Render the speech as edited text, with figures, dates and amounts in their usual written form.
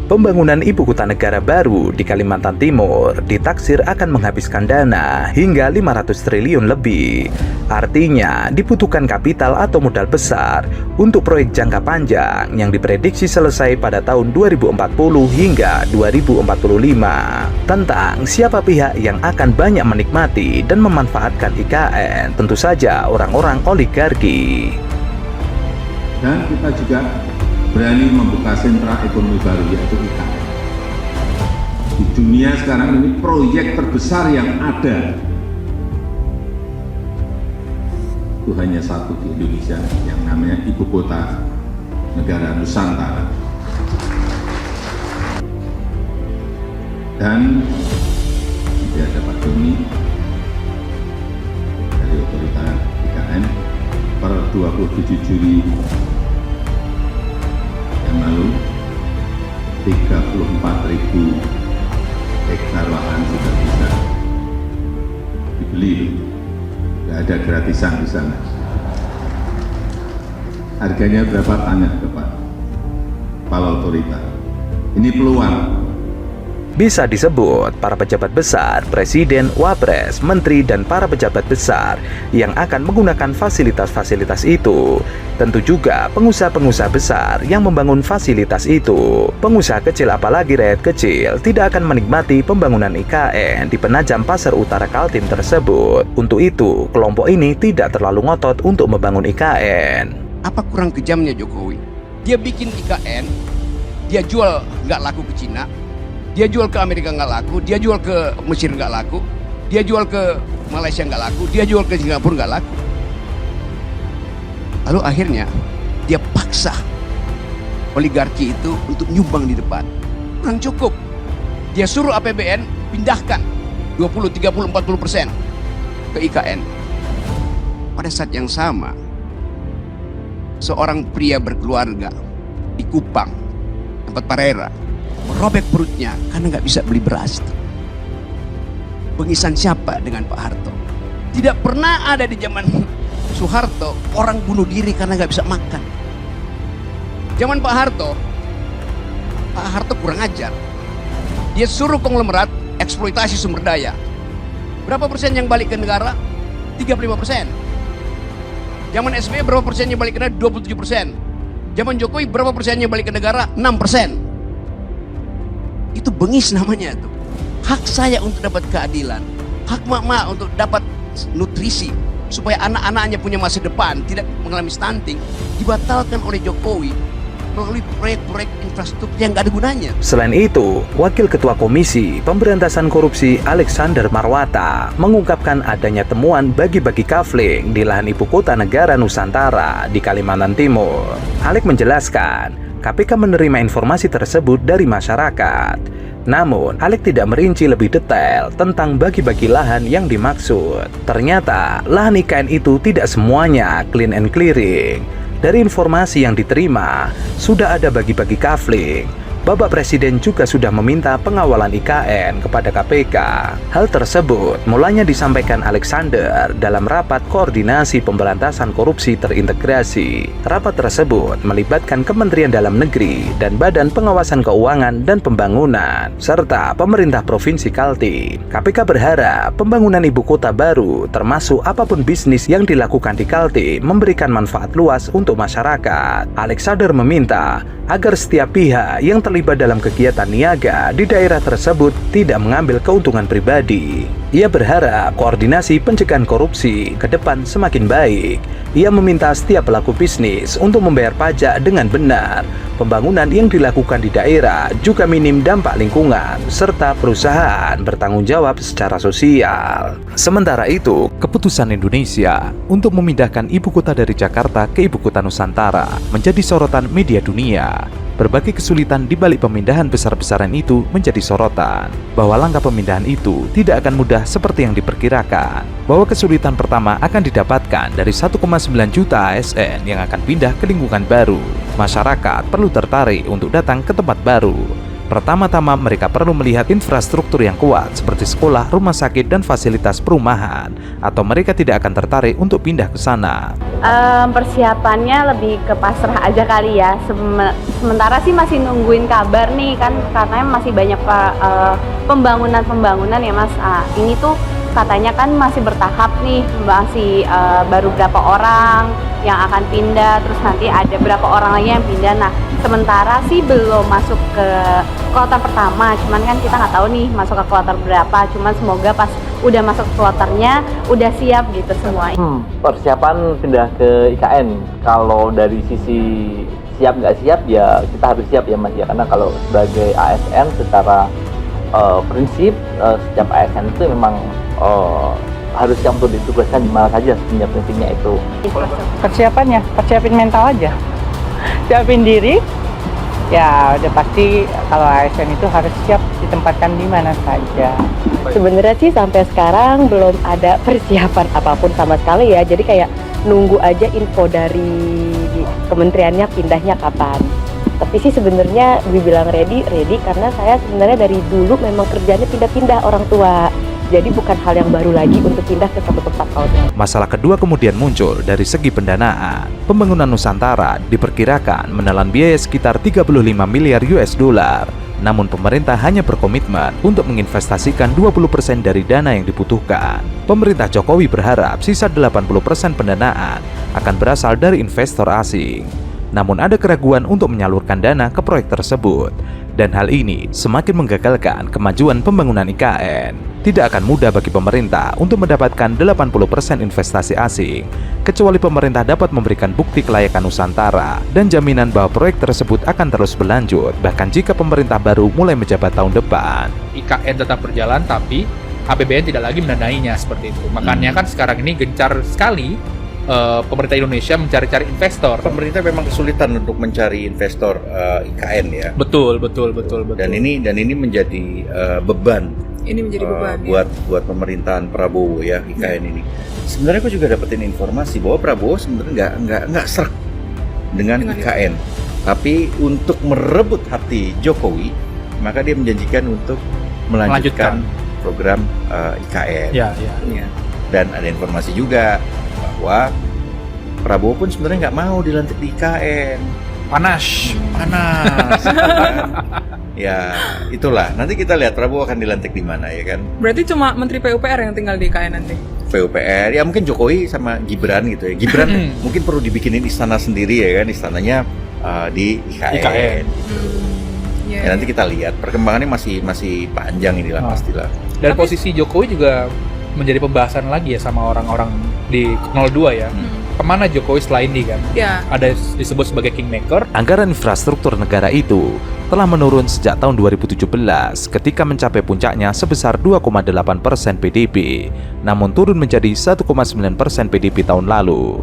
Pembangunan ibu kota negara baru di Kalimantan Timur ditaksir akan menghabiskan dana hingga 500 triliun lebih. Artinya dibutuhkan kapital atau modal besar untuk proyek jangka panjang yang diprediksi selesai pada tahun 2040 hingga 2045. Tentang siapa pihak yang akan banyak menikmati dan memanfaatkan IKN, tentu saja orang-orang oligarki. Dan kita juga berani membuka sentra ekonomi baru, yaitu IKN. Di dunia sekarang ini proyek terbesar yang ada itu hanya satu di Indonesia, yang namanya Ibu Kota Negara Nusantara. Dan nanti ada Pak Doni dari Otoritas IKN per 27 Juli yang lalu 34.000 hektar lahan sudah bisa dibeli. Tidak ada gratisan di sana. Harganya berapa? Tanya ke Pak Kepala Otoritas. Ini peluang. Bisa disebut para pejabat besar, presiden, wapres, menteri, dan para pejabat besar yang akan menggunakan fasilitas-fasilitas itu. Tentu juga pengusaha-pengusaha besar yang membangun fasilitas itu. Pengusaha kecil, apalagi rakyat kecil, tidak akan menikmati pembangunan IKN di Penajam Pasar Utara Kaltim tersebut. Untuk itu, kelompok ini tidak terlalu ngotot untuk membangun IKN. Apa kurang kejamnya Jokowi? Dia bikin IKN, dia jual nggak laku ke Cina, dia jual ke Amerika nggak laku, dia jual ke Mesir nggak laku, dia jual ke Malaysia nggak laku, dia jual ke Singapura nggak laku. Lalu akhirnya dia paksa oligarki itu untuk nyumbang di depan. Kurang cukup. Dia suruh APBN pindahkan 20, 30, 40% ke IKN. Pada saat yang sama, seorang pria berkeluarga di Kupang, tempat Parera, merobek perutnya karena nggak bisa beli beras. Pengisan siapa dengan Pak Harto? Tidak pernah ada di zaman Soeharto orang bunuh diri karena nggak bisa makan. Zaman Pak Harto kurang ajar. Dia suruh konglomerat eksploitasi sumber daya. Berapa persen yang balik ke negara? 35%. Zaman SBY berapa persennya balik ke negara? 27%. Zaman Jokowi berapa persennya balik ke negara? 6%. Itu bengis namanya tuh. Hak saya untuk dapat keadilan, hak mak-mak untuk dapat nutrisi supaya anak-anaknya punya masa depan, tidak mengalami stunting, dibatalkan oleh Jokowi melalui proyek-proyek infrastruktur yang gak ada gunanya. Selain itu, Wakil Ketua Komisi Pemberantasan Korupsi Alexander Marwata mengungkapkan adanya temuan bagi-bagi kafling di lahan ibu kota negara Nusantara di Kalimantan Timur. Alex menjelaskan, KPK menerima informasi tersebut dari masyarakat. Namun, Alex tidak merinci lebih detail tentang bagi-bagi lahan yang dimaksud. Ternyata, lahan IKN itu tidak semuanya clean and clearing. Dari informasi yang diterima, sudah ada bagi-bagi kafling. Bapak Presiden juga sudah meminta pengawalan IKN kepada KPK. Hal tersebut mulanya disampaikan Alexander dalam rapat koordinasi pemberantasan korupsi terintegrasi. Rapat tersebut melibatkan Kementerian Dalam Negeri dan Badan Pengawasan Keuangan dan Pembangunan, serta pemerintah Provinsi Kaltim. KPK berharap pembangunan ibu kota baru, termasuk apapun bisnis yang dilakukan di Kaltim, memberikan manfaat luas untuk masyarakat. Alexander meminta agar setiap pihak yang terlibat dalam kegiatan niaga di daerah tersebut tidak mengambil keuntungan pribadi. Ia berharap koordinasi pencegahan korupsi ke depan semakin baik. Ia meminta setiap pelaku bisnis untuk membayar pajak dengan benar. Pembangunan yang dilakukan di daerah juga minim dampak lingkungan, serta perusahaan bertanggung jawab secara sosial. Sementara itu, keputusan Indonesia untuk memindahkan ibu kota dari Jakarta ke ibu kota Nusantara menjadi sorotan media dunia. Berbagai kesulitan di balik pemindahan besar-besaran itu menjadi sorotan, bahwa langkah pemindahan itu tidak akan mudah seperti yang diperkirakan, bahwa kesulitan pertama akan didapatkan dari 1,9 juta ASN yang akan pindah ke lingkungan baru. Masyarakat perlu tertarik untuk datang ke tempat baru. Pertama-tama mereka perlu melihat infrastruktur yang kuat seperti sekolah, rumah sakit, dan fasilitas perumahan, atau mereka tidak akan tertarik untuk pindah ke sana. Persiapannya lebih ke pasrah aja kali ya. Sementara sih masih nungguin kabar nih kan, karena masih banyak pembangunan ya Mas. Ini tuh katanya kan masih bertahap nih, masih baru berapa orang yang akan pindah, terus nanti ada berapa orang lagi yang pindah. Nah, sementara sih belum masuk ke kloter pertama, cuman kan kita nggak tahu nih masuk ke kloter berapa. Cuman semoga pas udah masuk ke kloternya udah siap gitu semua. Persiapan pindah ke IKN, kalau dari sisi siap nggak siap ya kita harus siap ya Mas ya, karena kalau sebagai ASN secara prinsip setiap ASN itu memang harus siap untuk ditugaskan di mana saja, sebenarnya prinsipnya itu. Persiapannya, persiapin mental aja, siapin diri. Ya udah pasti kalau ASN itu harus siap ditempatkan di mana saja. Sebenarnya sih sampai sekarang belum ada persiapan apapun sama sekali ya. Jadi kayak nunggu aja info dari kementeriannya pindahnya kapan. Tapi sih sebenarnya dibilang ready karena saya sebenarnya dari dulu memang kerjanya pindah-pindah orang tua. Jadi bukan hal yang baru lagi untuk pindah ke satu tempat kalau. Masalah kedua kemudian muncul dari segi pendanaan. Pembangunan Nusantara diperkirakan menelan biaya sekitar 35 miliar US dollar. Namun pemerintah hanya berkomitmen untuk menginvestasikan 20% dari dana yang dibutuhkan. Pemerintah Jokowi berharap sisa 80% pendanaan akan berasal dari investor asing. Namun ada keraguan untuk menyalurkan dana ke proyek tersebut. Dan hal ini semakin menggagalkan kemajuan pembangunan IKN. Tidak akan mudah bagi pemerintah untuk mendapatkan 80% investasi asing, kecuali pemerintah dapat memberikan bukti kelayakan Nusantara dan jaminan bahwa proyek tersebut akan terus berlanjut, bahkan jika pemerintah baru mulai menjabat tahun depan. IKN tetap berjalan, tapi APBN tidak lagi mendanainya seperti itu. Makanya kan sekarang ini gencar sekali pemerintah Indonesia mencari-cari investor. Pemerintah memang kesulitan untuk mencari investor IKN ya. Betul. Dan ini menjadi beban. Ini menjadi beban buat pemerintahan Prabowo ya, IKN ini. Sebenarnya aku juga dapetin informasi bahwa Prabowo sebenarnya nggak srek dengan IKN. Tapi untuk merebut hati Jokowi, maka dia menjanjikan untuk melanjutkan program IKN. Ya. Dan ada informasi juga bahwa Prabowo pun sebenarnya nggak mau dilantik di IKN. Panas. Ya itulah, nanti kita lihat Prabowo akan dilantik di mana ya kan. Berarti cuma Menteri PUPR yang tinggal di IKN nanti? PUPR, ya mungkin Jokowi sama Gibran gitu ya. Gibran mungkin perlu dibikinin istana sendiri ya kan, istananya di IKN. Ya nanti kita lihat, perkembangannya masih panjang inilah pastilah. Dan posisi Jokowi juga menjadi pembahasan lagi ya sama orang-orang di 02 ya. Kemana Jokowi selain ini kan? Ya. Ada disebut sebagai kingmaker. Anggaran infrastruktur negara itu telah menurun sejak tahun 2017 ketika mencapai puncaknya sebesar 2,8% PDB, namun turun menjadi 1,9% PDB tahun lalu.